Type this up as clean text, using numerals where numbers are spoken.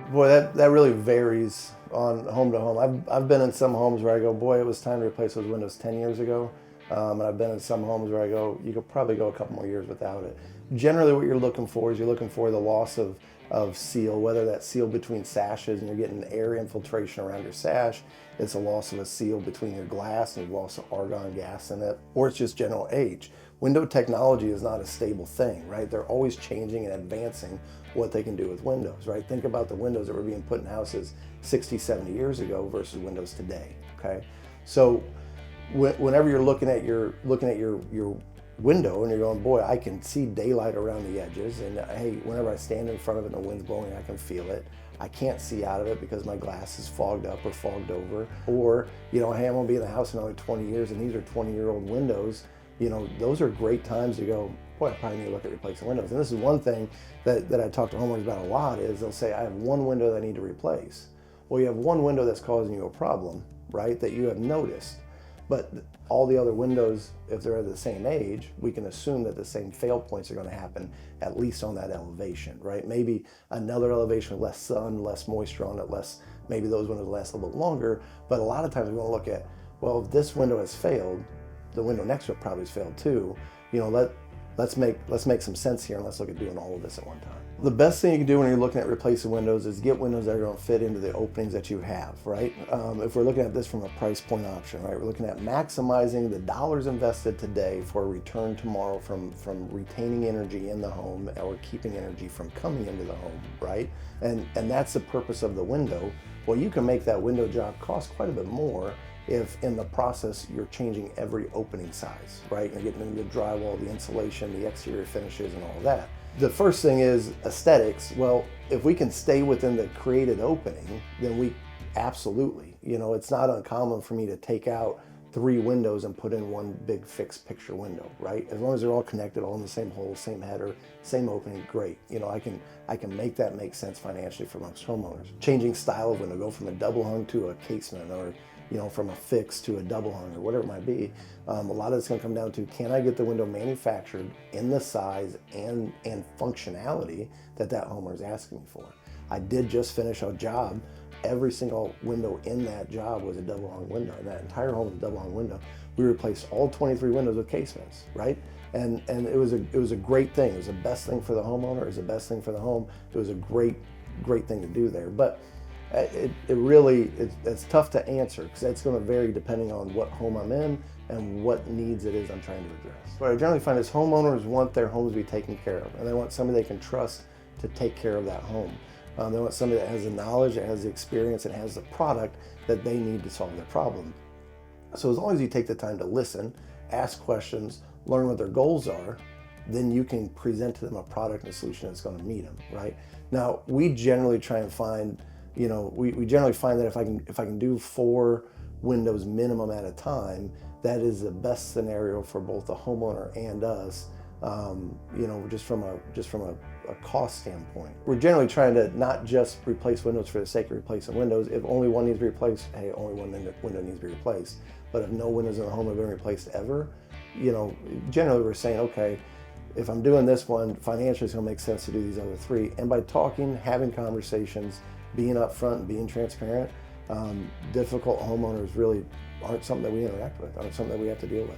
Boy, that really varies on home to home. I've been in some homes where I go, boy, it was time to replace those windows 10 years ago. And I've been in some homes where I go, you could probably go a couple more years without it. Generally, what you're looking for is you're looking for the loss of seal, whether that's seal between sashes and you're getting air infiltration around your sash, it's a loss of a seal between your glass and you've lost some argon gas in it, or it's just general age. Window technology is not a stable thing, right? They're always changing and advancing what they can do with windows, right? Think about the windows that were being put in houses 60, 70 years ago versus windows today, okay? So whenever you're looking at your window and you're going, boy, I can see daylight around the edges, and hey, whenever I stand in front of it and the wind's blowing, I can feel it. I can't see out of it because my glass is fogged up or fogged over. Or, you know, hey, I'm gonna be in the house another 20 years and these are 20-year-old windows. You know, those are great times to go, boy, I probably need to look at replacing windows. And this is one thing that I talk to homeowners about a lot is they'll say, I have one window that I need to replace. Well, you have one window that's causing you a problem, right, that you have noticed. But all the other windows, if they're at the same age, we can assume that the same fail points are going to happen at least on that elevation, right? Maybe another elevation with less sun, less moisture on it, maybe those windows last a little bit longer. But a lot of times we're going to look at, well, if this window has failed, the window next to it probably has failed too. You know, let's make some sense here and let's look at doing all of this at one time. The best thing you can do when you're looking at replacing windows is get windows that are going to fit into the openings that you have, right? If we're looking at this from a price point option, right? We're looking at maximizing the dollars invested today for a return tomorrow from retaining energy in the home or keeping energy from coming into the home, right? And that's the purpose of the window. Well, you can make that window job cost quite a bit more if in the process you're changing every opening size, right? You're getting into the drywall, the insulation, the exterior finishes, and all that. The first thing is aesthetics. Well, if we can stay within the created opening, then we absolutely, you know, it's not uncommon for me to take out 3 windows and put in one big fixed picture window, right? As long as they're all connected, all in the same hole, same header, same opening, great. You know, I can make that make sense financially for most homeowners. Changing style of window, go from a double hung to a casement, or you know, from a fixed to a double hung or whatever it might be. A lot of it's going to come down to, can I get the window manufactured in the size and functionality that homeowner is asking me for? I did just finish a job. Every single window in that job was a double hung window. And that entire home was a double hung window. We replaced all 23 windows with casements, right? And it was a great thing. It was the best thing for the homeowner. It was the best thing for the home. It was a great thing to do there. But it's tough to answer because it's going to vary depending on what home I'm in and what needs it is I'm trying to address. What I generally find is homeowners want their homes to be taken care of, and they want somebody they can trust to take care of that home. They want somebody that has the knowledge, that has the experience, and has the product that they need to solve their problem. So as long as you take the time to listen, ask questions, learn what their goals are, then you can present to them a product and a solution that's going to meet them, right? Now, we generally try and find, you know, we generally find that if I can do 4 windows minimum at a time, that is the best scenario for both the homeowner and us. You know, just from a cost standpoint, we're generally trying to not just replace windows for the sake of replacing windows. If only one needs to be replaced, hey, only one window needs to be replaced. But if no windows in the home have been replaced ever, you know, generally we're saying, okay, if I'm doing this one, financially it's going to make sense to do these other 3. And by talking, having conversations, being upfront and being transparent, difficult homeowners really aren't something that we interact with, aren't something that we have to deal with.